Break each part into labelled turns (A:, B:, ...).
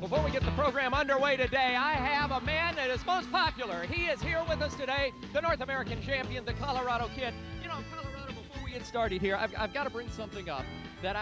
A: Before we get the program underway today, I have a man that is most popular. He is here with us today, the North American champion, the Colorado Kid. You know, Colorado, before we get started here, I've got to bring something up that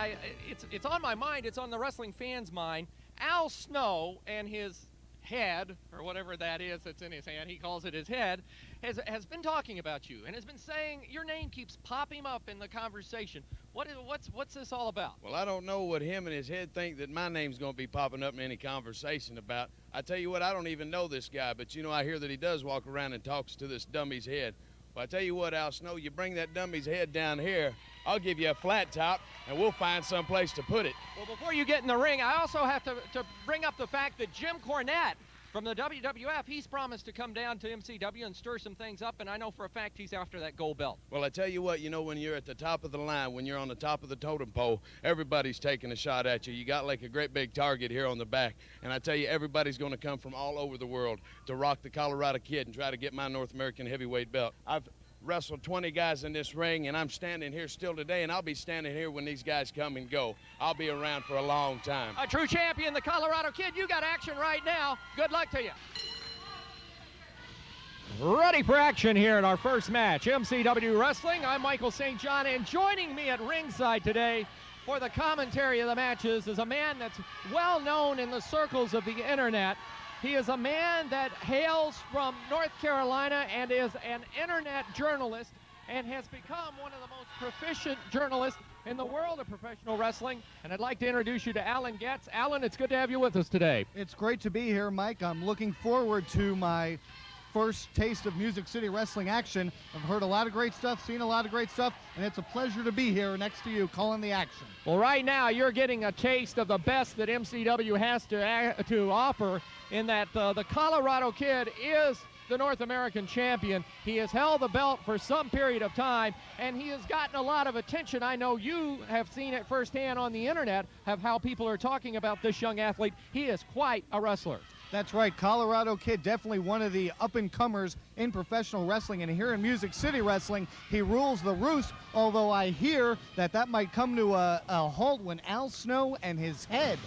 A: it's on my mind, it's on the wrestling fans' mind. Al Snow and his head, or whatever that is that's in his hand, he calls it his head, has been talking about you and has been saying your name keeps popping up in the conversation. What's this all about?
B: Well, I don't know what him and his head think that my name's going to be popping up in any conversation about. I tell you what, I don't even know this guy, but you know, I hear that he does walk around and talks to this dummy's head. Well, I tell you what, Al Snow, you bring that dummy's head down here, I'll give you a flat top, and we'll find some place to put it.
A: Well, before you get in the ring, I also have to bring up the fact that Jim Cornette from the WWF, he's promised to come down to MCW and stir some things up, and I know for a fact he's after that gold belt.
B: Well, I tell you what, you know, when you're at the top of the line, when you're on the top of the totem pole, everybody's taking a shot at you. You got like a great big target here on the back, and I tell you, everybody's going to come from all over the world to rock the Colorado Kid and try to get my North American heavyweight belt. I've wrestled 20 guys in this ring, and I'm standing here still today, and I'll be standing here when these guys come and go. I'll be around for a long time.
A: A true champion, the Colorado Kid. You got action right now. Good luck to you. Ready for action here in our first match, MCW Wrestling. I'm Michael St. John, and joining me at ringside today for the commentary of the matches is a man that's well known in the circles of the internet. He is a man that hails from North Carolina and is an internet journalist and has become one of the most proficient journalists in the world of professional wrestling. And I'd like to introduce you to Alan Getz. Alan, it's good to have you with us today.
C: It's great to be here, Mike. I'm looking forward to my first taste of Music City Wrestling action. I've heard a lot of great stuff, seen a lot of great stuff, and it's a pleasure to be here next to you calling the action.
A: Well, right now you're getting a taste of the best that MCW has to offer, in that the Colorado Kid is the North American champion. He has held the belt for some period of time, and he has gotten a lot of attention. I know you have seen it firsthand on the internet of how people are talking about this young athlete. He is quite a wrestler.
C: That's right, Colorado Kid, definitely one of the up-and-comers in professional wrestling, and here in Music City Wrestling, he rules the roost, although I hear that might come to a halt when Al Snow and his head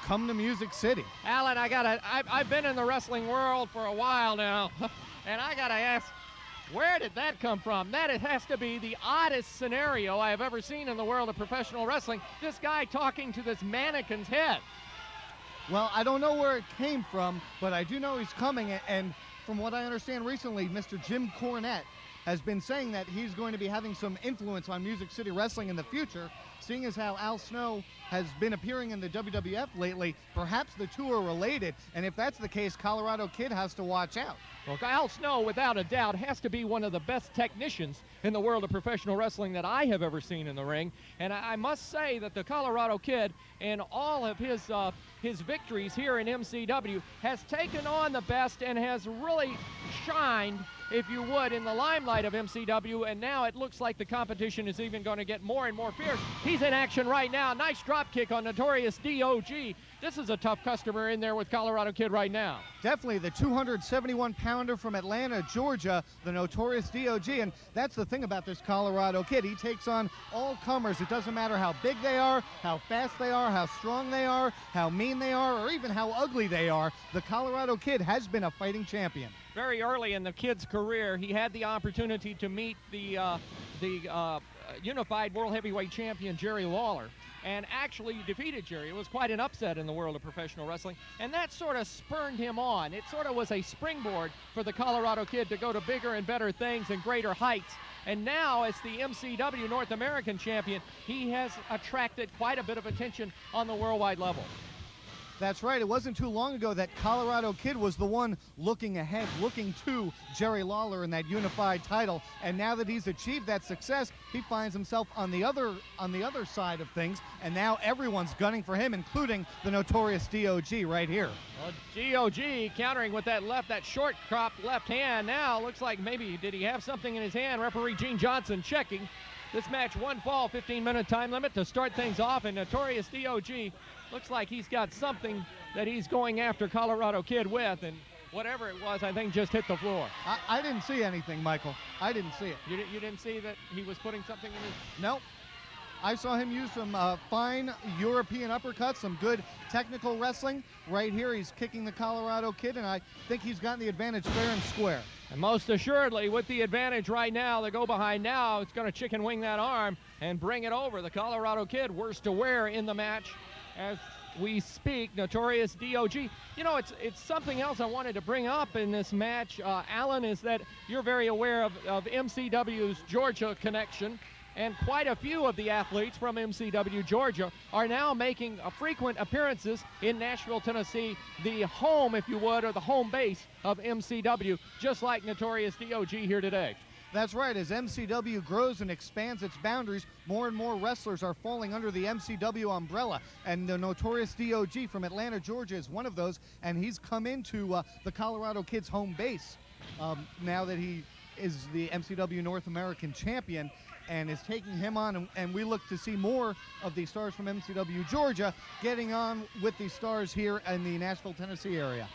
C: come to Music City.
A: Alan, I've been in the wrestling world for a while now, and I gotta ask, where did that come from? That it has to be the oddest scenario I have ever seen in the world of professional wrestling. This guy talking to this mannequin's head.
C: Well, I don't know where it came from, but I do know he's coming, and from what I understand recently, Mr. Jim Cornette has been saying that he's going to be having some influence on Music City Wrestling in the future, seeing as how Al Snow has been appearing in the WWF lately. Perhaps the two are related, and if that's the case, Colorado Kid has to watch out.
A: Well, Al Snow, without a doubt, has to be one of the best technicians in the world of professional wrestling that I have ever seen in the ring. And I must say that the Colorado Kid, in all of his victories here in MCW, has taken on the best and has really shined, if you would, in the limelight of MCW, and now it looks like the competition is even going to get more and more fierce. He's in action right now. Nice drop kick on Notorious DOG. This is a tough customer in there with Colorado Kid right now.
C: Definitely the 271-pounder from Atlanta, Georgia, the Notorious DOG, and that's the thing about this Colorado Kid. He takes on all comers. It doesn't matter how big they are, how fast they are, how strong they are, how mean they are, or even how ugly they are. The Colorado Kid has been a fighting champion.
A: Very early in the kid's career, he had the opportunity to meet the Unified World Heavyweight Champion Jerry Lawler, and actually defeated Jerry. It was quite an upset in the world of professional wrestling, and that sort of spurred him on. It sort of was a springboard for the Colorado Kid to go to bigger and better things and greater heights. And now, as the MCW North American champion, he has attracted quite a bit of attention on the worldwide level.
C: That's right. It wasn't too long ago that Colorado Kid was the one looking ahead, looking to Jerry Lawler in that unified title. And now that he's achieved that success, he finds himself on the other side of things. And now everyone's gunning for him, including the Notorious DOG right here.
A: Well, DOG countering with that short crop left hand. Now looks like maybe did he have something in his hand? Referee Gene Johnson checking. This match, one fall, 15-minute time limit to start things off, and Notorious DOG looks like he's got something that he's going after Colorado Kid with, and whatever it was, I think just hit the floor.
C: I didn't see anything, Michael. I didn't see it.
A: You didn't see that he was putting something in his...
C: Nope. I saw him use some fine European uppercuts, some good technical wrestling. Right here, he's kicking the Colorado Kid, and I think he's gotten the advantage fair and square.
A: And most assuredly, with the advantage right now, the go behind now, it's going to chicken wing that arm and bring it over. The Colorado Kid, worst to wear in the match as we speak. Notorious DOG. You know, it's something else I wanted to bring up in this match, Alan, is that you're very aware of MCW's Georgia connection. And quite a few of the athletes from MCW Georgia are now making frequent appearances in Nashville, Tennessee, the home, if you would, or the home base of MCW, just like Notorious DOG here today.
C: That's right. As MCW grows and expands its boundaries, more and more wrestlers are falling under the MCW umbrella. And the Notorious DOG from Atlanta, Georgia is one of those, and he's come into the Colorado Kid's home base now that he is the MCW North American champion, and is taking him on, and we look to see more of the stars from MCW Georgia getting on with the stars here in the Nashville, Tennessee area.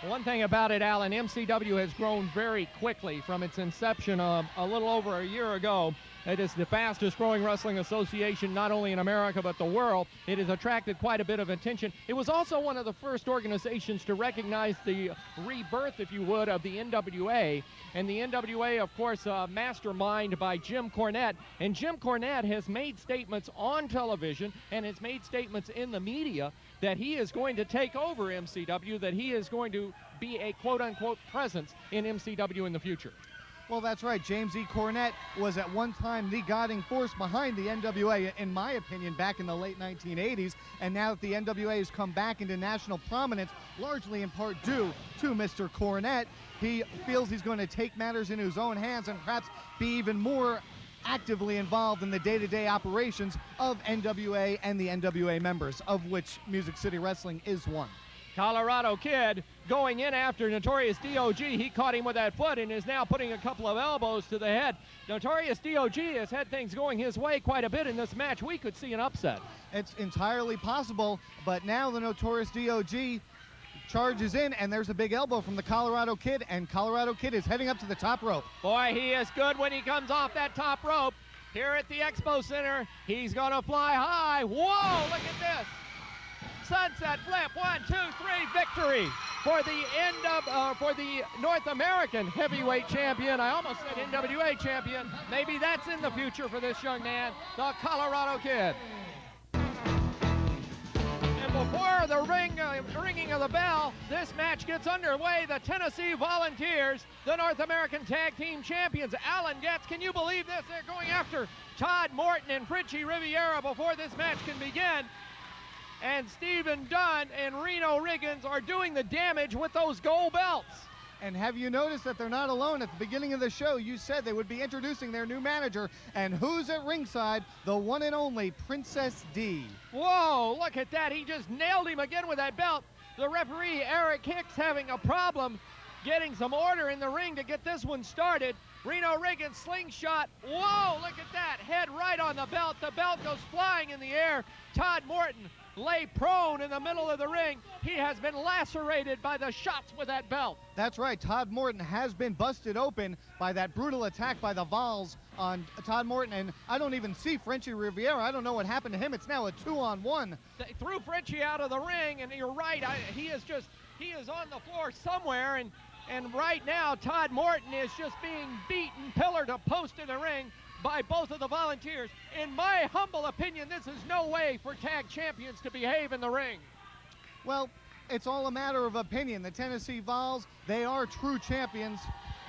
A: One thing about it, Alan, MCW has grown very quickly from its inception a little over a year ago. It is the fastest growing wrestling association, not only in America, but the world. It has attracted quite a bit of attention. It was also one of the first organizations to recognize the rebirth, if you would, of the NWA. And the NWA, of course, mastermind by Jim Cornette. And Jim Cornette has made statements on television and has made statements in the media that he is going to take over MCW, that he is going to be a quote-unquote presence in MCW in the future.
C: Well, that's right. James E. Cornette was at one time the guiding force behind the NWA, in my opinion, back in the late 1980s. And now that the NWA has come back into national prominence, largely in part due to Mr. Cornette, he feels he's going to take matters into his own hands and perhaps be even more actively involved in the day-to-day operations of NWA and the NWA members, of which Music City Wrestling is one.
A: Colorado Kid going in after Notorious DOG. He caught him with that foot and is now putting a couple of elbows to the head. Notorious DOG has had things going his way quite a bit in this match. We could see an upset.
C: It's entirely possible, but now the Notorious DOG charges in, and there's a big elbow from the Colorado Kid, and Colorado Kid is heading up to the top rope.
A: Boy, he is good when he comes off that top rope. Here at the Expo Center, he's gonna fly high. Whoa, look at this. Sunset flip, 1, 2, 3, victory for the North American heavyweight champion. I almost said NWA champion. Maybe that's in the future for this young man, the Colorado Kid. And before the ringing of the bell, this match gets underway. The Tennessee Volunteers, the North American Tag Team Champions. Alan Getz, can you believe this? They're going after Todd Morton and Frenchy Riviera before this match can begin. And Stephen Dunn and Reno Riggins are doing the damage with those gold belts.
C: And have you noticed that they're not alone? At the beginning of the show, you said they would be introducing their new manager. And who's at ringside? The one and only Princess Dee.
A: Whoa, look at that. He just nailed him again with that belt. The referee, Eric Hicks, having a problem getting some order in the ring to get this one started. Reno Riggin slingshot. Whoa, look at that. Head right on the belt. The belt goes flying in the air. Todd Morton lay prone in the middle of the ring. He has been lacerated by the shots with that belt.
C: That's right. Todd Morton has been busted open by that brutal attack by the Volz on Todd Morton. And I don't even see Frenchy Riviera. I don't know what happened to him. It's now a 2-on-1.
A: They threw Frenchy out of the ring, and you're right. He is on the floor somewhere, and right now Todd Morton is just being beaten pillar to post in the ring by both of the Volunteers. In my humble opinion, this is no way for tag champions to behave in the ring.
C: Well, it's all a matter of opinion. The Tennessee Vols, they are true champions.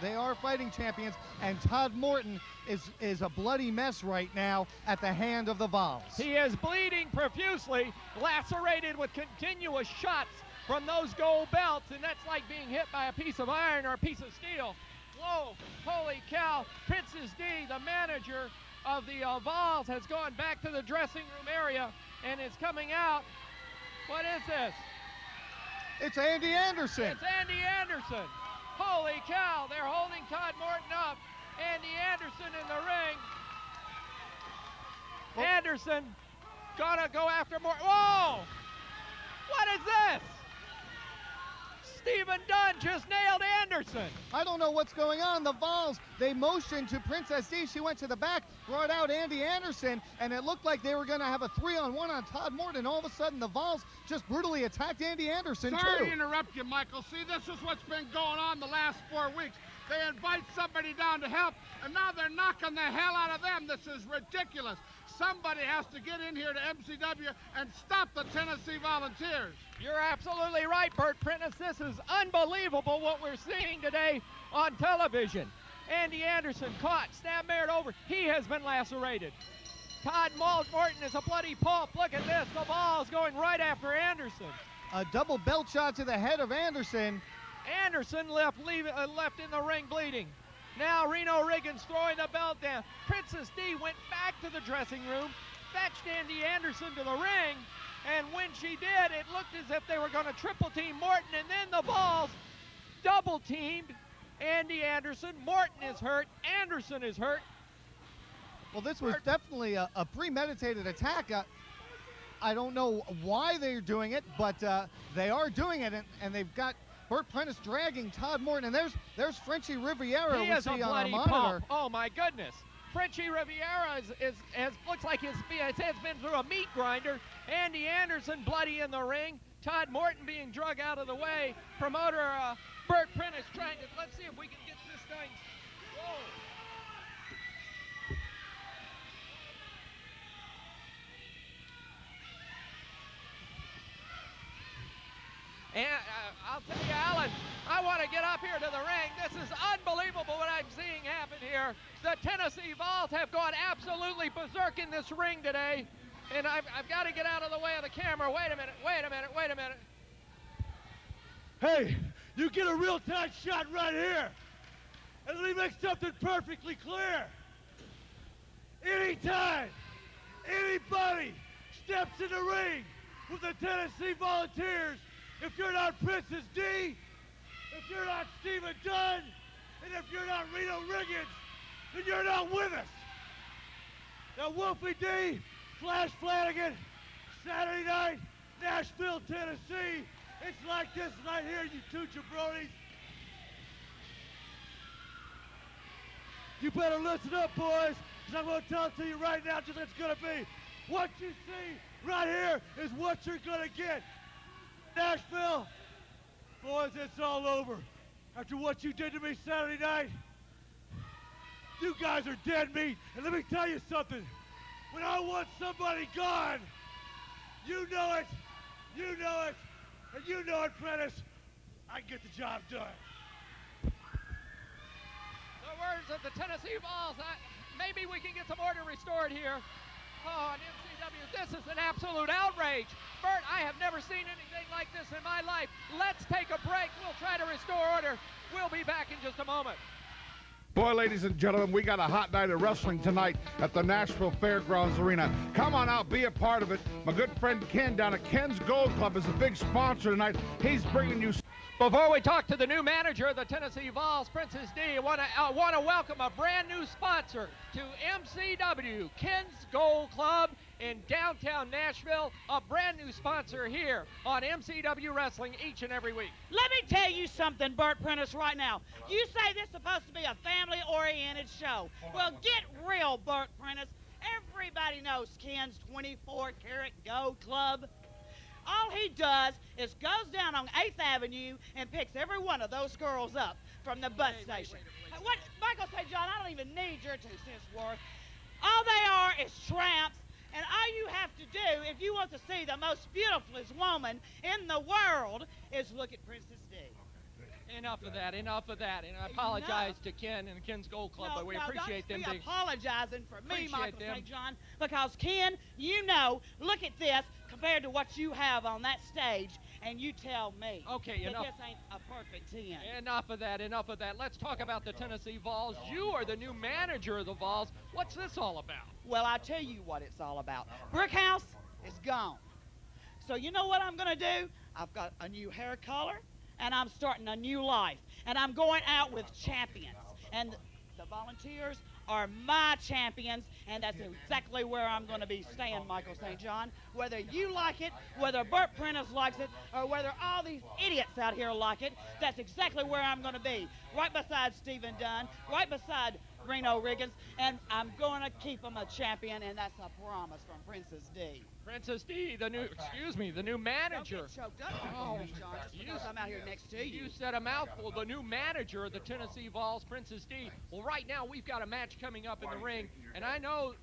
C: They are fighting champions, and Todd Morton is a bloody mess right now at the hand of the Vols.
A: He is bleeding profusely, lacerated with continuous shots from those gold belts, and that's like being hit by a piece of iron or a piece of steel. Whoa, holy cow. Princess Dee, the manager of the Volz, has gone back to the dressing room area and is coming out. What is this?
C: It's Andy Anderson.
A: It's Andy Anderson. Holy cow, they're holding Todd Morton up. Andy Anderson in the ring.
C: Oh.
A: Anderson gonna go after Morton. Whoa! What is this? Stephen Dunn just nailed Anderson.
C: I don't know what's going on. The Volz, they motioned to Princess Dee. She went to the back, brought out Andy Anderson, and it looked like they were going to have a 3-on-1 on Todd Morton. All of a sudden, the Volz just brutally attacked Andy Anderson,
D: Sorry
C: too.
D: to interrupt you, Michael. See, this is what's been going on the last 4 weeks. They invite somebody down to help, and now they're knocking the hell out of them. This is ridiculous. Somebody has to get in here to MCW and stop the Tennessee Volunteers.
A: You're absolutely right, Bert Prentice. This is unbelievable what we're seeing today on television. Andy Anderson caught, snap-mared over. He has been lacerated. Todd Morton is a bloody pulp. Look at this. The ball is going right after Anderson.
C: A double belt shot to the head of Anderson.
A: Anderson left in the ring bleeding. Now Reno Riggins throwing the belt down. Princess Dee went back to the dressing room, fetched Andy Anderson to the ring, and when she did, it looked as if they were going to triple team Morton, and then the Volz double teamed Andy Anderson. Morton is hurt. Anderson is hurt.
C: Well, this was definitely a premeditated attack. I don't know why they're doing it, but they are doing it, and they've got Bert Prentice dragging Todd Morton, and there's Frenchy Riviera
A: He
C: we
A: is
C: see
A: a
C: on our
A: bloody
C: monitor.
A: pump. Oh my goodness. Frenchy Riviera looks like his head's been through a meat grinder. Andy Anderson bloody in the ring. Todd Morton being drug out of the way. Promoter Bert Prentice trying to, let's see if we can get this thing. Whoa. And I'll tell you, Alan, I want to get up here to the ring. This is unbelievable what I'm seeing happen here. The Tennessee Volz have gone absolutely berserk in this ring today. And I've got to get out of the way of the camera. Wait a minute.
E: Hey, you get a real tight shot right here. And let me make something perfectly clear. Anytime anybody steps in the ring with the Tennessee Volunteers, if you're not Princess Dee, if you're not Stephen Dunn, and if you're not Reno Riggin, then you're not with us. Now, Wolfie D, Flash Flanagan, Saturday night, Nashville, Tennessee. It's like this right here, you two jabronis. You better listen up, boys, because I'm going to tell it to you right now just like it's going to be. What you see right here is what you're going to get. Nashville, boys, it's all over. After what you did to me Saturday night, you guys are dead meat. And let me tell you something. When I want somebody gone, you know it, and you know it, Prentice, I can get the job done.
A: The words of the Tennessee Volz. Maybe we can get some order restored here. Oh, on MCW, this is an absolute outrage. Bert, I have never seen anything like this in my life. Let's take a break. We'll try to restore order. We'll be back in just a moment.
F: Boy, ladies and gentlemen, we got a hot night of wrestling tonight at the Nashville Fairgrounds Arena. Come on out, be a part of it. My good friend Ken down at Ken's Gold Club is a big sponsor tonight. He's bringing you...
A: Before we talk to the new manager of the Tennessee Volz, Princess Dee, I want to welcome a brand new sponsor to MCW, Ken's Gold Club in downtown Nashville, a brand new sponsor here on MCW Wrestling each and every week.
G: Let me tell you something, Bert Prentice, right now. You say this is supposed to be a family-oriented show. Well, get real, Bert Prentice. Everybody knows Ken's 24-karat Gold Club. All he does is goes down on 8th Avenue and picks every one of those girls up from the bus station. What Michael say, John, I don't even need your 2 cents worth. All they are is tramps, and all you have to do if you want to see the most beautifulest woman in the world is look at Princess Dee.
A: Enough of that. And I apologize to Ken and Ken's Gold Club, but we appreciate them being...
G: apologizing for me, Michael St. John, because Ken, you know, look at this compared to what you have on that stage, and you tell me
A: okay,
G: that
A: enough.
G: This ain't a perfect 10.
A: Enough of that. Let's talk about the Tennessee Volz. You are the new manager of the Volz. What's this all about?
G: Well, I'll tell you what it's all about. Brickhouse is gone. So you know what I'm going to do? I've got a new hair color, and I'm starting a new life. And I'm going out with champions. And the volunteers are my champions, and that's exactly where I'm going to be staying, Michael St. John. Whether you like it, whether Bert Prentice likes it, or whether all these idiots out here like it, that's exactly where I'm going to be. Right beside Stephen Dunn, right beside Reno Riggin, and I'm going to keep him a champion, and that's a promise from Princess Dee.
A: Princess Dee, the new manager.
G: Don't get choked up, Michael St. John, just because I'm out here next to you.
A: You said a mouthful. The new manager of the Tennessee Vols, Princess Dee. Well, right now we've got a match coming up in the ring, and I know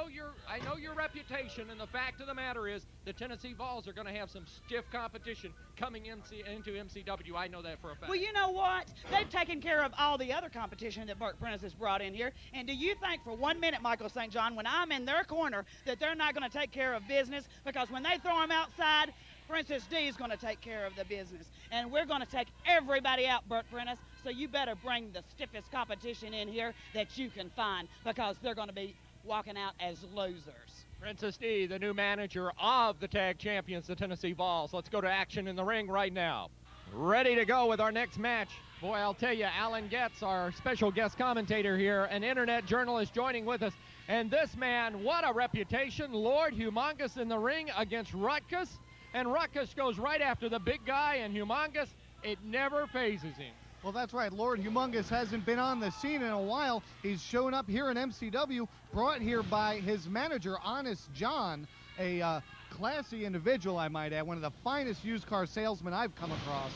A: your reputation. And the fact of the matter is, the Tennessee Vols are going to have some stiff competition coming into MCW. I know that for a fact.
G: Well, you know what? They've taken care of all the other competition that Bert Prentice has brought in here. And do you think for 1 minute, Michael St. John, when I'm in their corner, that they're not going to take care of business? Because when they throw him outside, Princess Dee is going to take care of the business. And we're going to take everybody out, Bert Prentice, so you better bring the stiffest competition in here that you can find, because they're going to be walking out as losers.
A: Princess Dee, the new manager of the tag champions, the Tennessee Vols. Let's go to action in the ring right now. Ready to go with our next match. Boy, I'll tell you, Alan Getz, our special guest commentator here, an internet journalist joining with us. And this man, what a reputation. Lord Humongous in the ring against Rukkus. And Rukkus goes right after the big guy, and Humongous, it never phases him.
C: Well, that's right. Lord Humongous hasn't been on the scene in a while. He's shown up here in MCW, brought here by his manager, Honest John, a classy individual, I might add, one of the finest used car salesmen I've come across.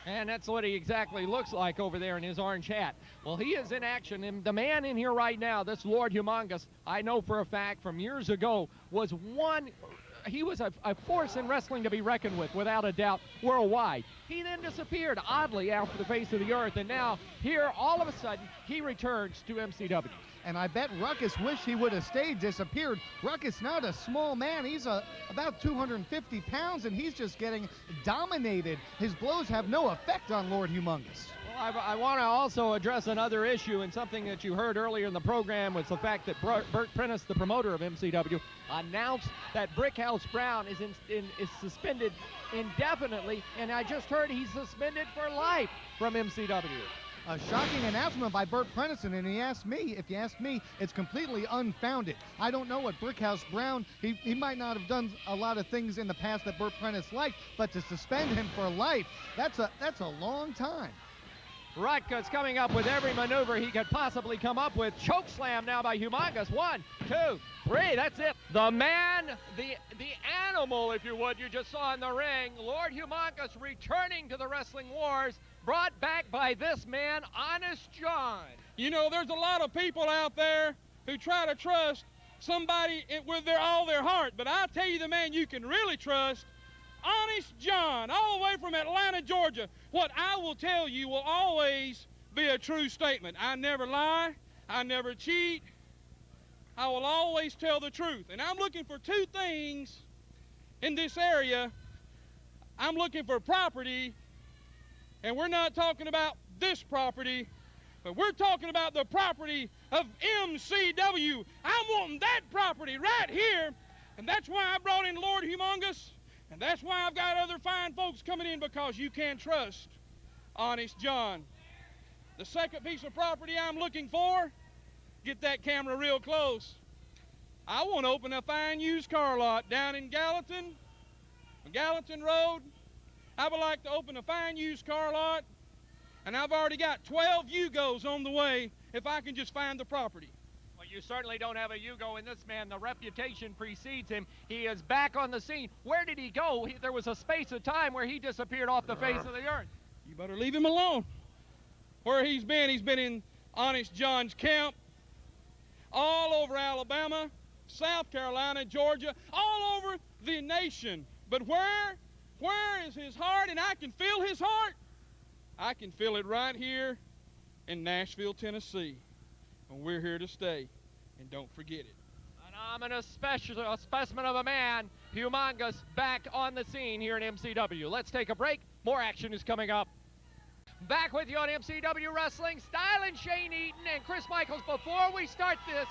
A: And that's what he exactly looks like over there in his orange hat. Well, he is in action, and the man in here right now, this Lord Humongous, I know for a fact from years ago, was he was a force in wrestling to be reckoned with, without a doubt, worldwide. He then disappeared, oddly, off the face of the earth, and now here, all of a sudden, he returns to MCW.
C: And I bet Rukkus wished he would have stayed disappeared. Rukkus not a small man. He's about 250 pounds, and he's just getting dominated. His blows have no effect on Lord Humongous.
A: Well, I want to also address another issue, and something that you heard earlier in the program was the fact that Bert Prentice, the promoter of MCW, announced that Brickhouse Brown is suspended indefinitely, and I just heard he's suspended for life from MCW.
C: A shocking announcement by Bert Prentice, and if you ask me, it's completely unfounded. I don't know what Brickhouse Brown, he might not have done a lot of things in the past that Bert Prentice liked, but to suspend him for life, that's a long time.
A: Rukkus coming up with every maneuver he could possibly come up with. Choke slam now by Humongous. 1, 2, 3, that's it. The man, the animal, if you would, you just saw in the ring. Lord Humongous returning to the wrestling wars, brought back by this man, Honest John.
H: You know, there's a lot of people out there who try to trust somebody with all their heart, but I'll tell you the man you can really trust, Honest John, all the way from Atlanta, Georgia. What I will tell you will always be a true statement. I never lie. I never cheat. I will always tell the truth. And I'm looking for two things in this area. I'm looking for property, and we're not talking about this property, but we're talking about the property of MCW. I'm wanting that property right here, and that's why I brought in Lord Humongous. And that's why I've got other fine folks coming in, because you can trust Honest John. The second piece of property I'm looking for, get that camera real close. I want to open a fine used car lot down in Gallatin Road. I would like to open a fine used car lot, and I've already got 12 Yugos on the way if I can just find the property.
A: Well, you certainly don't have a Yugo in this man. The reputation precedes him. He is back on the scene. Where did he go? There was a space of time where he disappeared off the face of the earth.
H: You better leave him alone. Where he's been in Honest John's camp, all over Alabama, South Carolina, Georgia, all over the nation. But where is his heart? And I can feel his heart. I can feel it right here in Nashville, Tennessee. And we're here to stay, and don't forget it.
A: An ominous specimen of a man, Humongous, back on the scene here in MCW. Let's take a break. More action is coming up. Back with you on MCW Wrestling. Style and Shane Eaton and Chris Michaels. Before we start this,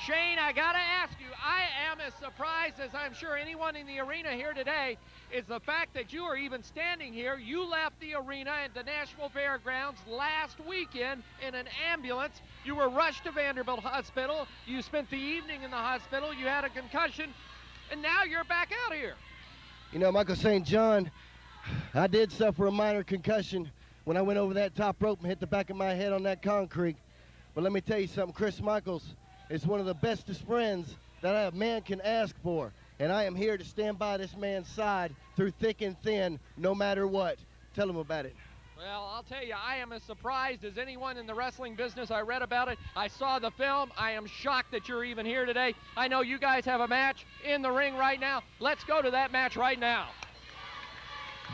A: Shane, I gotta ask you, I am as surprised as I'm sure anyone in the arena here today is the fact that you are even standing here. You left the arena at the Nashville Fairgrounds last weekend in an ambulance. You were rushed to Vanderbilt Hospital. You spent the evening in the hospital. You had a concussion, and now you're back out here.
I: You know, Michael St. John, I did suffer a minor concussion when I went over that top rope and hit the back of my head on that concrete. But let me tell you something, Chris Michaels is one of the bestest friends that a man can ask for. And I am here to stand by this man's side through thick and thin, no matter what. Tell him about it.
A: Well, I'll tell you, I am as surprised as anyone in the wrestling business. I read about it. I saw the film. I am shocked that you're even here today. I know you guys have a match in the ring right now. Let's go to that match right now.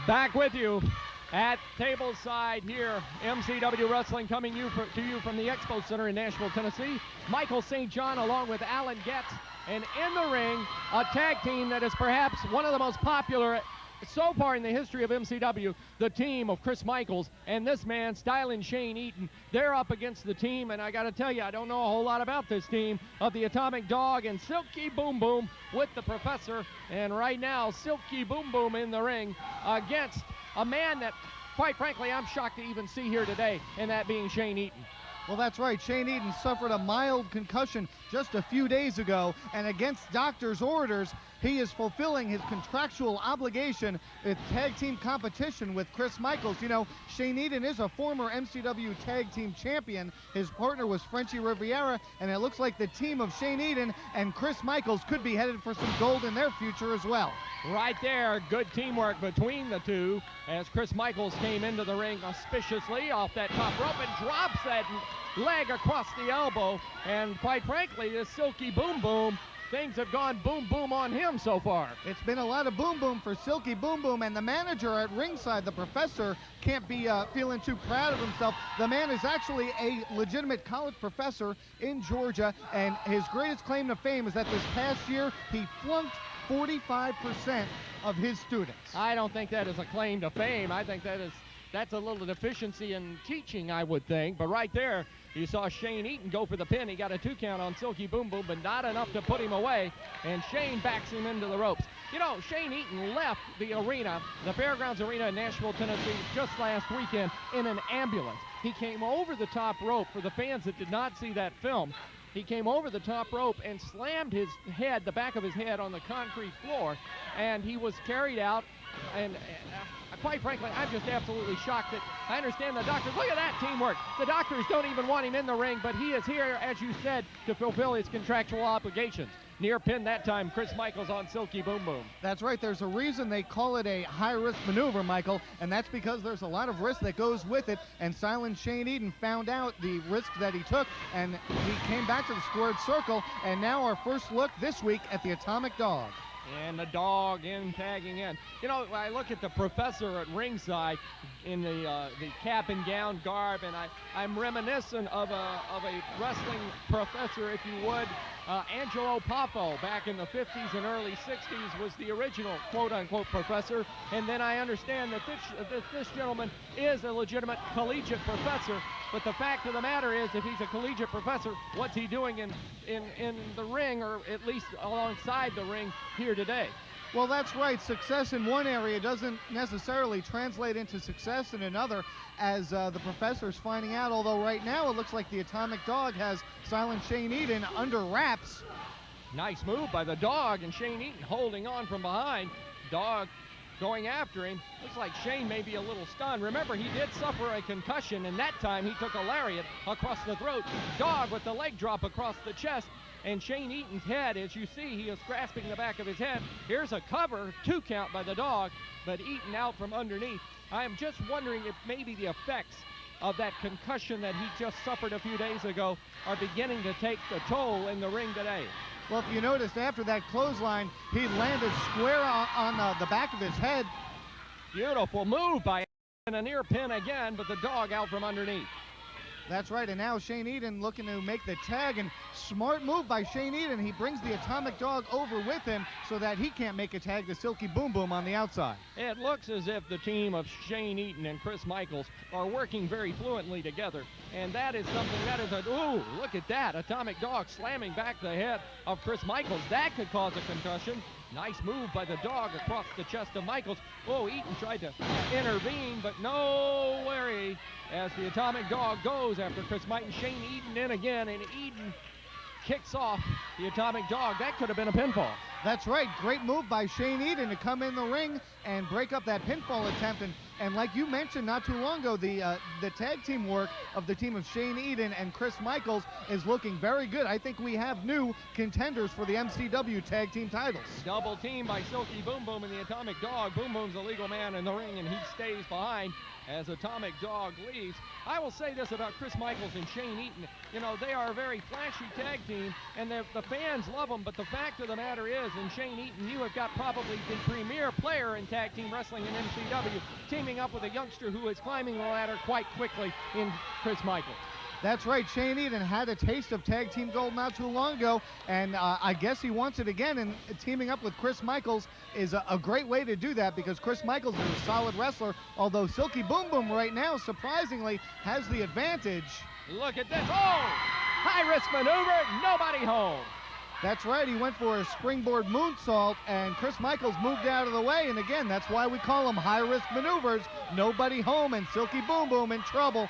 A: Back with you at tableside here, MCW Wrestling coming to you from the Expo Center in Nashville, Tennessee. Michael St. John along with Alan Getz. And in the ring, a tag team that is perhaps one of the most popular so far in the history of MCW, the team of Chris Michaels and this man, Stylin' Shane Eaton. They're up against the team, and I got to tell you, I don't know a whole lot about this team, of the Atomic Dog and Silky Boom Boom with the Professor. And right now, Silky Boom Boom in the ring against a man that, quite frankly, I'm shocked to even see here today, and that being Shane Eaton.
C: Well, that's right. Shane Eaton suffered a mild concussion just a few days ago, and against doctor's orders, he is fulfilling his contractual obligation with tag team competition with Chris Michaels. You know, Shane Eaton is a former MCW tag team champion. His partner was Frenchy Riviera, and it looks like the team of Shane Eaton and Chris Michaels could be headed for some gold in their future as well.
A: Right there, good teamwork between the two as Chris Michaels came into the ring auspiciously off that top rope and drops that leg across the elbow. And quite frankly, this Silky Boom Boom, things have gone boom boom on him so far.
C: It's been a lot of boom boom for Silky Boom Boom, and the manager at ringside, the Professor, can't be feeling too proud of himself. The man is actually a legitimate college professor in Georgia, and his greatest claim to fame is that this past year he flunked 45% of his students.
A: I don't think that is a claim to fame. I think that's a little deficiency in teaching, I would think. But right there, you saw Shane Eaton go for the pin. He got a 2 count on Silky Boom Boom, but not enough to put him away. And Shane backs him into the ropes. You know, Shane Eaton left the arena, the Fairgrounds Arena in Nashville, Tennessee, just last weekend in an ambulance. He came over the top rope. For the fans that did not see that film, he came over the top rope and slammed his head, the back of his head, on the concrete floor, and he was carried out. And quite frankly, I'm just absolutely shocked that I understand the doctors. Look at that teamwork. The doctors don't even want him in the ring, but he is here, as you said, to fulfill his contractual obligations. Near pin that time, Chris Michaels on Silky Boom Boom.
C: That's right. There's a reason they call it a high-risk maneuver, Michael, and that's because there's a lot of risk that goes with it, and Silent Shane Eaton found out the risk that he took, and he came back to the squared circle, and now our first look this week at the Atomic Dog.
A: And the dog tagging in. You know, I look at the Professor at ringside in the cap and gown garb, and I'm reminiscent of a wrestling professor, if you would. Angelo Poffo back in the 50s and early 60s was the original quote-unquote professor, and then I understand that this gentleman is a legitimate collegiate professor, but the fact of the matter is, if he's a collegiate professor, what's he doing in the ring, or at least alongside the ring here today?
C: Well, that's right. Success in one area doesn't necessarily translate into success in another, as the Professor's finding out, although right now it looks like the Atomic Dog has Silent Shane Eaton under wraps.
A: Nice move by the Dog, and Shane Eaton holding on from behind. Dog going after him. Looks like Shane may be a little stunned. Remember, he did suffer a concussion, and that time he took a lariat across the throat. Dog with the leg drop across the chest. And Shane Eaton's head, as you see, he is grasping the back of his head. Here's a cover, 2 count by the Dog, but Eaton out from underneath. I am just wondering if maybe the effects of that concussion that he just suffered a few days ago are beginning to take the toll in the ring today.
C: Well, if you noticed, after that clothesline, he landed square on the back of his head.
A: Beautiful move by and a near pin again, but the Dog out from underneath.
C: That's right, and now Shane Eden looking to make the tag, and smart move by Shane Eden. He brings the Atomic Dog over with him so that he can't make a tag to Silky Boom Boom on the outside.
A: It looks as if the team of Shane Eden and Chris Michaels are working very fluently together, and that is something that is ooh, look at that. Atomic Dog slamming back the head of Chris Michaels. That could cause a concussion. Nice move by the dog across the chest of Michaels. Oh, Eaton tried to intervene, but no worry as the Atomic Dog goes after Chris Michaels. Shane Eden in again, and Eden kicks off the Atomic Dog. That could have been a pinfall.
C: That's right. Great move by Shane Eden to come in the ring and break up that pinfall attempt. And like you mentioned not too long ago, the tag team work of the team of Shane Eden and Chris Michaels is looking very good. I think we have new contenders for the MCW tag team titles.
A: Double team by Silky Boom Boom and the Atomic Dog. Boom Boom's a legal man in the ring, and he stays behind as Atomic Dog leaves. I will say this about Chris Michaels and Shane Eaton. You know, they are a very flashy tag team, and the fans love them, but the fact of the matter is, in Shane Eaton, you have got probably the premier player in tag team wrestling in MCW, teaming up with a youngster who is climbing the ladder quite quickly in Chris Michaels.
C: That's right. Shane Eden had a taste of tag team gold not too long ago, and I guess he wants it again, and teaming up with Chris Michaels is a great way to do that because Chris Michaels is a solid wrestler, although Silky Boom Boom right now, surprisingly, has the advantage.
A: Look at this. Oh! High-risk maneuver, nobody home.
C: That's right. He went for a springboard moonsault, and Chris Michaels moved out of the way, and again, that's why we call them high-risk maneuvers. Nobody home, and Silky Boom Boom in trouble.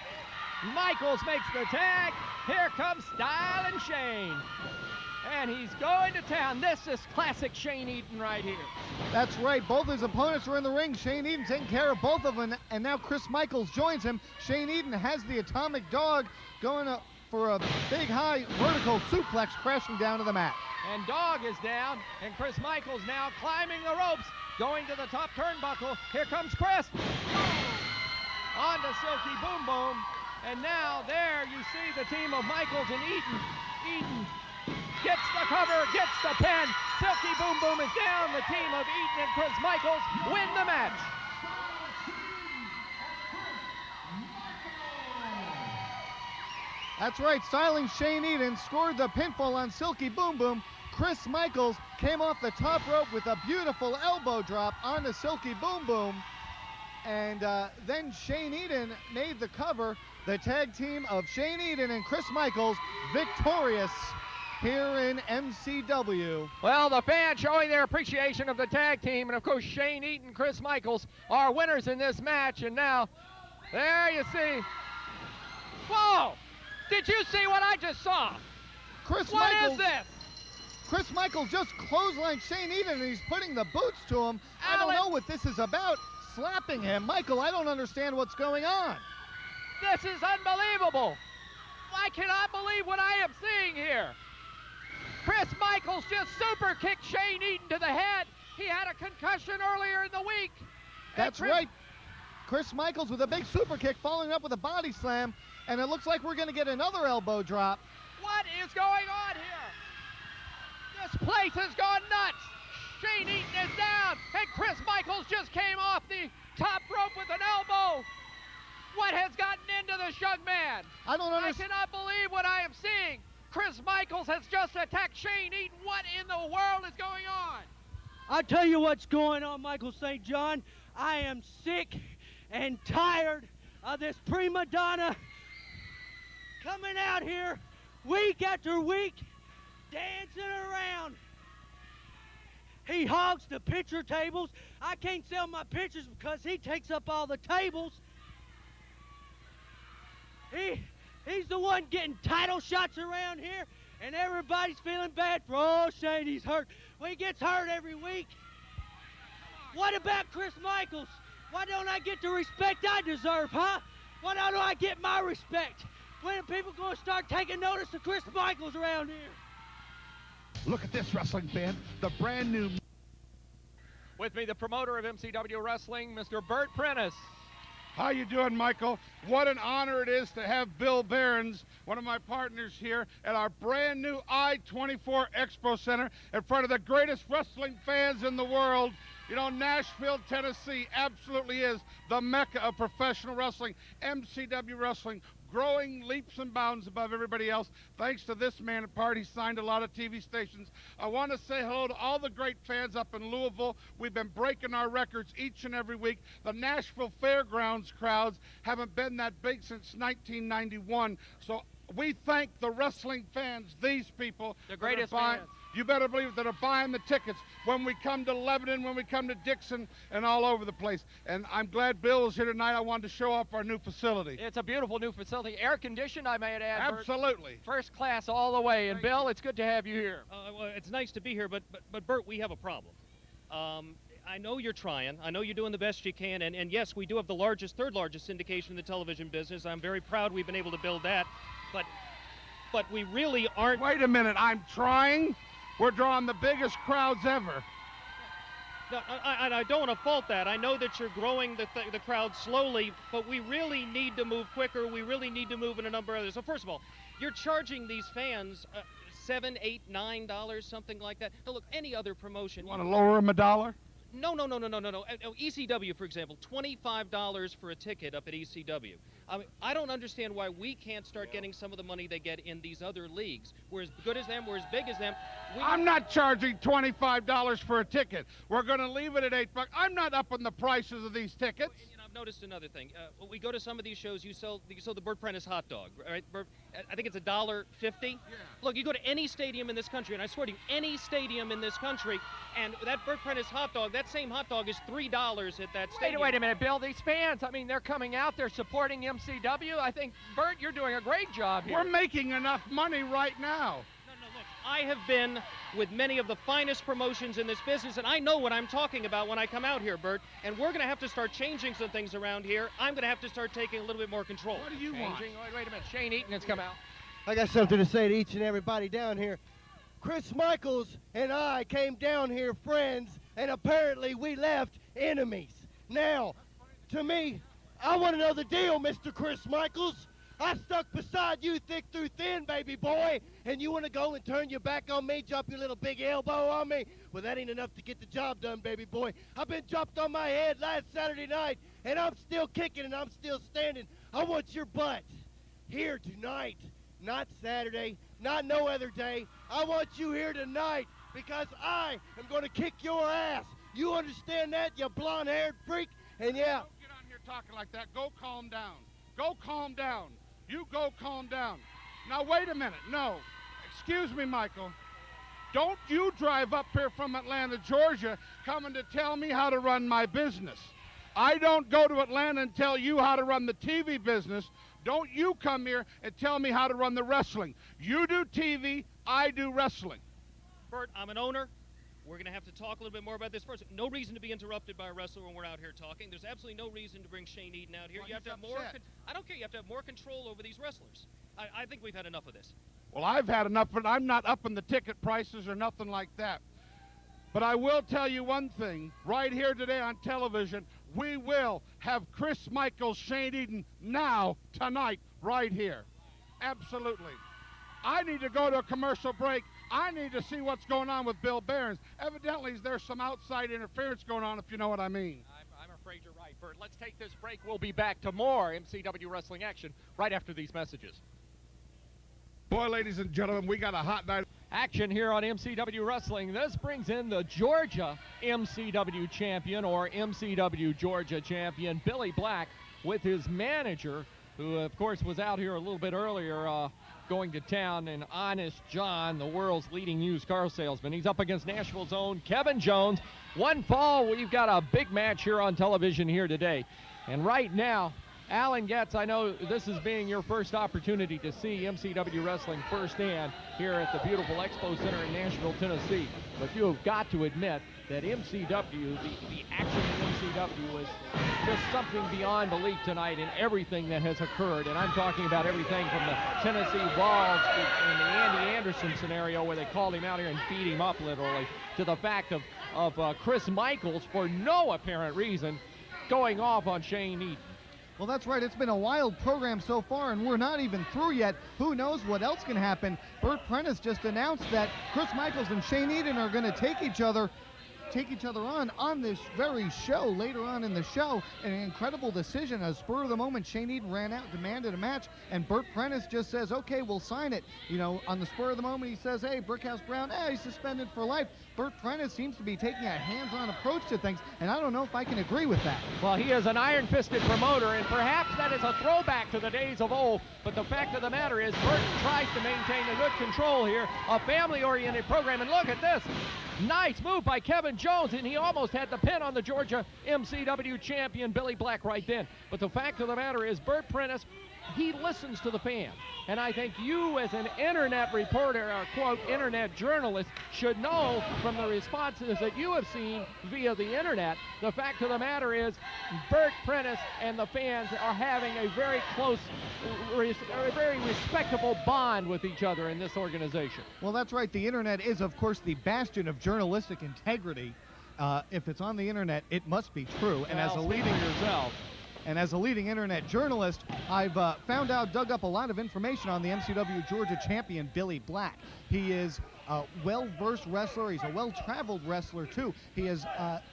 A: Michaels makes the tag. Here comes Style and Shane. And he's going to town. This is classic Shane Eden right here.
C: That's right. Both his opponents are in the ring. Shane Eden taking care of both of them, and now Chris Michaels joins him. Shane Eden has the Atomic Dog going for a big high vertical suplex crashing down to the mat.
A: And Dog is down, and Chris Michaels now climbing the ropes, going to the top turnbuckle. Here comes Chris. On to Silky Boom Boom. And now there you see the team of Michaels and Eaton. Eaton gets the cover, gets the pin. Silky Boom Boom is down. The team of Eaton and Chris Michaels win the match.
C: That's right. Styling Shane Eden scored the pinfall on Silky Boom Boom. Chris Michaels came off the top rope with a beautiful elbow drop onto Silky Boom Boom. And then Shane Eden made the cover. The tag team of Shane Eden and Chris Michaels victorious here in MCW.
A: Well, the fans showing their appreciation of the tag team, and of course Shane Eden and Chris Michaels are winners in this match. And now, there you see. Whoa! Did you see what I just saw?
C: What
A: is this?
C: Chris Michaels just clotheslined Shane Eden, and he's putting the boots to him. I don't know what this is about. Slapping him. Michael, I don't understand what's going on.
A: This is unbelievable. I cannot believe what I am seeing here. Chris Michaels just super kicked Shane Eden to the head. He had a concussion earlier in the week.
C: That's right. Chris Michaels with a big super kick following up with a body slam, and it looks like we're going to get another elbow drop.
A: What is going on here? This place has gone nuts. Shane Eaton is down, and Chris Michaels just came off the top rope with an elbow. What has gotten into this young man?
C: I don't understand.
A: I cannot believe what I am seeing. Chris Michaels has just attacked Shane Eaton. What in the world is going on?
E: I'll tell you what's going on, Michael St. John. I am sick and tired of this prima donna coming out here week after week, dancing around. He hogs the picture tables. I can't sell my pictures because he takes up all the tables. He's the one getting title shots around here, and everybody's feeling bad for, oh, Shane, he's hurt. Well, he gets hurt every week. What about Chris Michaels? Why don't I get the respect I deserve, huh? Why don't I get my respect? When are people going to start taking notice of Chris Michaels around here?
F: Look at this, wrestling fan. The brand new...
A: With me, the promoter of MCW Wrestling, Mr. Bert, Prentice.
F: How you doing, Michael? What an honor it is to have Bill Behrens, one of my partners here, at our brand new I-24 Expo Center in front of the greatest wrestling fans in the world. You know, Nashville, Tennessee absolutely is the mecca of professional wrestling. MCW Wrestling growing leaps and bounds above everybody else. Thanks to this man at part, he signed a lot of TV stations. I want to say hello to all the great fans up in Louisville. We've been breaking our records each and every week. The Nashville Fairgrounds crowds haven't been that big since 1991. So we thank the wrestling fans, these people.
A: The greatest
F: fans.
A: fans.
F: You better believe that are buying the tickets when we come to Lebanon, when we come to Dixon, and all over the place. And I'm glad Bill is here tonight. I wanted to show off our new facility.
A: It's a beautiful new facility, air conditioned, I may add.
F: Absolutely.
A: Bert. First class all the way. And Bill, it's good to have you here.
J: Well, it's nice to be here, but Bert, we have a problem. I know you're trying. I know you're doing the best you can, and yes, we do have the third largest syndication in the television business. I'm very proud we've been able to build that, but we really aren't.
F: Wait a minute, I'm trying? We're drawing the biggest crowds ever.
J: No, I don't want to fault that. I know that you're growing the crowd slowly, but we really need to move quicker. We really need to move in a number of others. So first of all, you're charging these fans $7, $8, $9, something like that. Now look, any other promotion.
F: You want to lower them $1?
J: No. ECW, for example, $25 for a ticket up at ECW. I mean, I don't understand why we can't start getting some of the money they get in these other leagues. We're as good as them, we're as big as them.
F: I'm not charging $25 for a ticket. We're going to leave it at $8. I'm not upping the prices of these tickets.
J: Well, you know, I've noticed another thing. When we go to some of these shows, you sell the Bert Prentice hot dog, right? I think it's $1.50. Yeah. Look, you go to any stadium in this country, and I swear to you, any stadium in this country, and that Bert Prentice hot dog, that same hot dog is $3 at that stadium.
A: Wait a minute, Bill. These fans, I mean, they're coming out, they're supporting MCW. I think, Bert, you're doing a great job here.
F: We're making enough money right now.
J: No, look, I have been with many of the finest promotions in this business, and I know what I'm talking about when I come out here, Bert, and we're going to have to start changing some things around here. I'm going to have to start taking a little bit more control.
F: What do you want?
A: Wait a minute. Shane Eaton has come out.
I: I got something to say to each and everybody down here. Chris Michaels and I came down here friends, and apparently we left enemies. Now, to me, I want to know the deal, Mr. Chris Michaels. I stuck beside you thick through thin, baby boy, and you want to go and turn your back on me, drop your little big elbow on me? Well, that ain't enough to get the job done, baby boy. I've been dropped on my head last Saturday night, and I'm still kicking and I'm still standing. I want your butt here tonight, not Saturday, not no other day. I want you here tonight because I am going to kick your ass. You understand that, you blonde-haired freak? And yeah.
F: Don't get on here talking like that. Go calm down. Go calm down. You go calm down. Now, wait a minute. No. Excuse me, Michael. Don't you drive up here from Atlanta, Georgia, coming to tell me how to run my business. I don't go to Atlanta and tell you how to run the TV business. Don't you come here and tell me how to run the wrestling. You do TV, I do wrestling.
J: Bert, I'm an owner. We're going to have to talk a little bit more about this first. No reason to be interrupted by a wrestler when we're out here talking. There's absolutely no reason to bring Shane Eaton out here.
F: Well,
J: you have to have more. I don't care. You have to have more control over these wrestlers. I think we've had enough of this.
F: Well, I've had enough, but I'm not upping the ticket prices or nothing like that. But I will tell you one thing. Right here today on television, we will have Chris Michaels, Shane Eaton now, tonight, right here. Absolutely. I need to go to a commercial break. I need to see what's going on with Bill Behrens. Evidently, there's some outside interference going on, if you know what I mean.
A: I'm afraid you're right, Bert. Let's take this break. We'll be back to more MCW Wrestling action right after these messages.
F: Boy, ladies and gentlemen, we got a hot night.
A: Action here on MCW Wrestling. This brings in the Georgia MCW champion, or MCW Georgia champion, Billy Black, with his manager, who, of course, was out here a little bit earlier going to town, and Honest John, the world's leading used car salesman. He's up against Nashville's own Kevin Jones. One fall, we've got a big match here on television here today. And right now, Alan Getz, I know this is being your first opportunity to see MCW Wrestling firsthand here at the beautiful Expo Center in Nashville, Tennessee. But you have got to admit that MCW, the action in MCW is just something beyond belief tonight in everything that has occurred. And I'm talking about everything from the Tennessee Volz and the Andy Anderson scenario where they called him out here and beat him up literally, to the fact of Chris Michaels, for no apparent reason, going off on Shane Eaton.
C: Well, that's right. It's been a wild program so far, and we're not even through yet. Who knows what else can happen? Bert Prentice just announced that Chris Michaels and Shane Eaton are going to take each other take each other on this very show later on in the show. An incredible decision. A spur of the moment, Shane Eden ran out, demanded a match, and Bert Prentice just says, okay, we'll sign it. You know, on the spur of the moment, he says, hey, Brickhouse Brown, he's suspended for life. Bert Prentice seems to be taking a hands-on approach to things, and I don't know if I can agree with that.
A: Well, he is an iron-fisted promoter, and perhaps that is a throwback to the days of old, but the fact of the matter is Bert tries to maintain a good control here, a family-oriented program, and look at this. Nice move by Kevin Jones, and he almost had the pin on the Georgia MCW champion Billy Black right then. But the fact of the matter is Bert Prentice, he listens to the fans. And I think you as an internet reporter, or quote, internet journalist, should know from the responses that you have seen via the internet, the fact of the matter is Bert Prentice and the fans are having a very close, a very respectable bond with each other in this organization.
C: Well, that's right. The internet is, of course, the bastion of journalistic integrity. If it's on the internet, it must be true. And as a leading internet journalist, I've dug up a lot of information on the MCW Georgia champion, Billy Black. He is a well-versed wrestler. He's a well-traveled wrestler, too. He has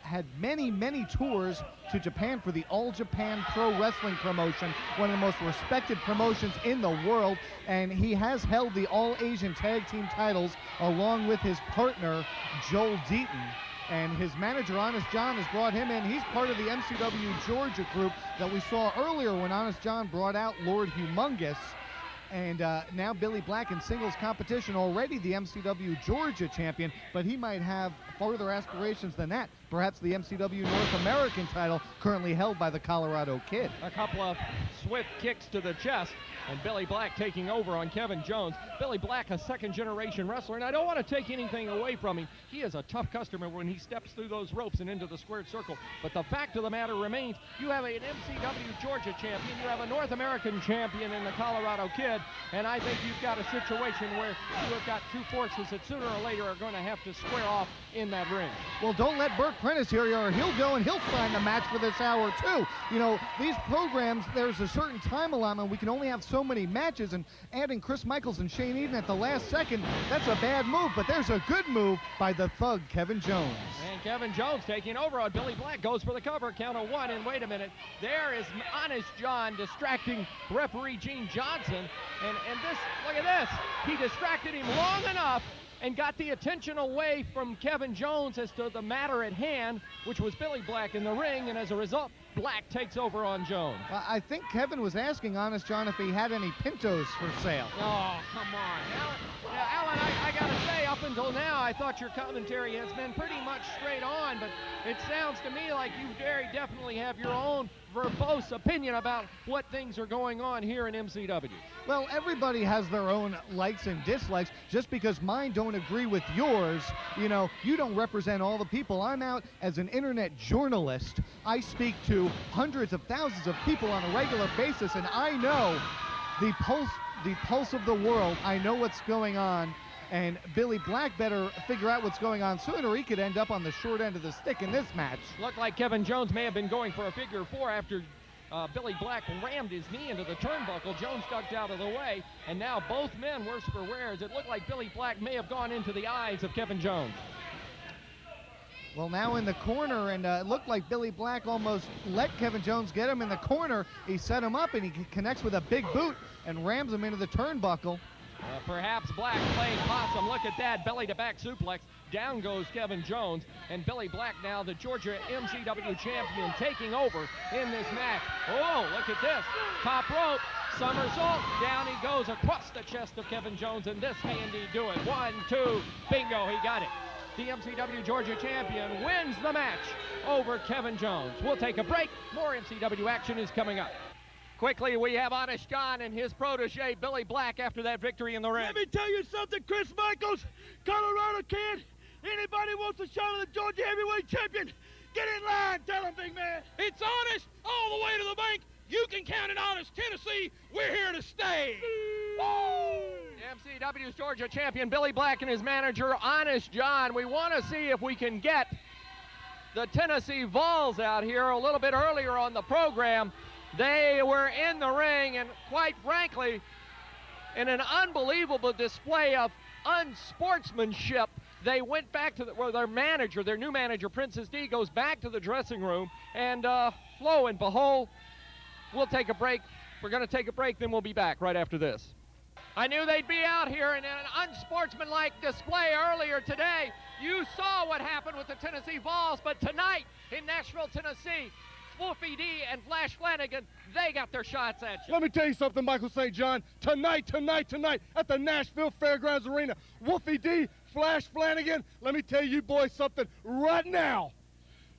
C: had many, many tours to Japan for the All Japan Pro Wrestling promotion, one of the most respected promotions in the world. And he has held the All Asian Tag Team titles along with his partner, Joel Deaton. And his manager, Honest John, has brought him in. He's part of the MCW Georgia group that we saw earlier when Honest John brought out Lord Humongous. And now Billy Black in singles competition, already the MCW Georgia champion, but he might have further aspirations than that. Perhaps the MCW North American title, currently held by the Colorado Kid.
A: A couple of swift kicks to the chest, and Billy Black taking over on Kevin Jones. Billy Black, a second-generation wrestler, and I don't want to take anything away from him. He is a tough customer when he steps through those ropes and into the squared circle. But the fact of the matter remains, you have an MCW Georgia champion, you have a North American champion in the Colorado Kid, and I think you've got a situation where you have got two forces that sooner or later are going to have to square off in that ring.
C: Well, don't let Bert Prentice hear you, or he'll go and he'll sign the match for this hour, too. You know, these programs, there's a certain time allotment. We can only have so many matches, and adding Chris Michaels and Shane Eden at the last second, that's a bad move, but there's a good move by the Thug, Kevin Jones.
A: And Kevin Jones taking over on Billy Black, goes for the cover, count of one, and wait a minute, there is Honest John distracting referee Gene Johnson, and this, look at this, he distracted him long enough and got the attention away from Kevin Jones as to the matter at hand, which was Billy Black in the ring, and as a result, Black takes over on Jones.
C: I think Kevin was asking Honest John if he had any Pintos for sale.
A: Oh, come on. Alan, I gotta say, up until now, I thought your commentary has been pretty much straight on, but it sounds to me like you very definitely have your own verbose opinion about what things are going on here in MCW.
C: Well, everybody has their own likes and dislikes. Just because mine don't agree with yours, you know, you don't represent all the people. I'm out as an internet journalist. I speak to hundreds of thousands of people on a regular basis, and I know the pulse of the world. I know what's going on. And Billy Black better figure out what's going on soon, or he could end up on the short end of the stick in this match.
A: Looked like Kevin Jones may have been going for a figure four after Billy Black rammed his knee into the turnbuckle. Jones ducked out of the way, and now both men worse for wear. It looked like Billy Black may have gone into the eyes of Kevin Jones.
C: Well, now in the corner, and it looked like Billy Black almost let Kevin Jones get him in the corner. He set him up, and he connects with a big boot and rams him into the turnbuckle.
A: Perhaps Black playing possum. Look at that, belly-to-back suplex. Down goes Kevin Jones, and Billy Black now the Georgia MCW champion taking over in this match. Oh, look at this. Top rope, somersault. Down he goes across the chest of Kevin Jones, and this can he do it? 1, 2, bingo, he got it. The MCW Georgia champion wins the match over Kevin Jones. We'll take a break. More MCW action is coming up. Quickly, we have Honest John and his protege, Billy Black, after that victory in the ring.
E: Let me tell you something, Chris Michaels, Colorado Kid. Anybody wants a shot at the Georgia Heavyweight Champion, get in line. Tell him, big man.
H: It's Honest all the way to the bank. You can count it Honest, Tennessee. We're here to stay.
A: Woo! MCW's Georgia champion, Billy Black, and his manager, Honest John. We want to see if we can get the Tennessee Volz out here a little bit earlier on the program. They were in the ring, and quite frankly, in an unbelievable display of unsportsmanship, they went back to their manager, their new manager, Princess Dee, goes back to the dressing room, and lo and behold, we'll take a break. We're going to take a break, then we'll be back right after this. I knew they'd be out here in an unsportsmanlike display earlier today. You saw what happened with the Tennessee Vols, but tonight in Nashville, Tennessee, Wolfie D and Flash Flanagan, they got their shots at you.
E: Let me tell you something, Michael St. John. Tonight at the Nashville Fairgrounds Arena, Wolfie D, Flash Flanagan, let me tell you boys something right now.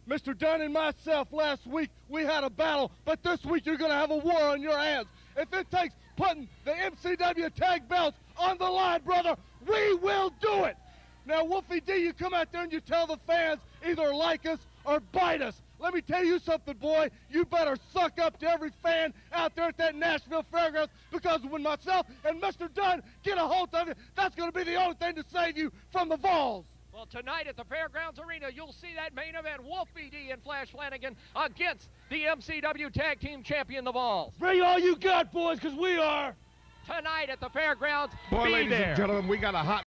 E: Mr. Dunn and myself last week, we had a battle, but this week you're going to have a war on your hands. If it takes putting the MCW tag belts on the line, brother, we will do it. Now, Wolfie D, you come out there and you tell the fans either like us or bite us. Let me tell you something, boy. You better suck up to every fan out there at that Nashville Fairgrounds, because when myself and Mr. Dunn get a hold of you, that's going to be the only thing to save you from the Vols.
A: Well, tonight at the Fairgrounds Arena, you'll see that main event, Wolfie D and Flash Flanagan against the MCW Tag Team Champion, the Vols.
E: Bring all you got, boys, because we are.
A: Tonight at the Fairgrounds,
F: Boy,
A: be
F: ladies
A: there.
F: and gentlemen, we got a hot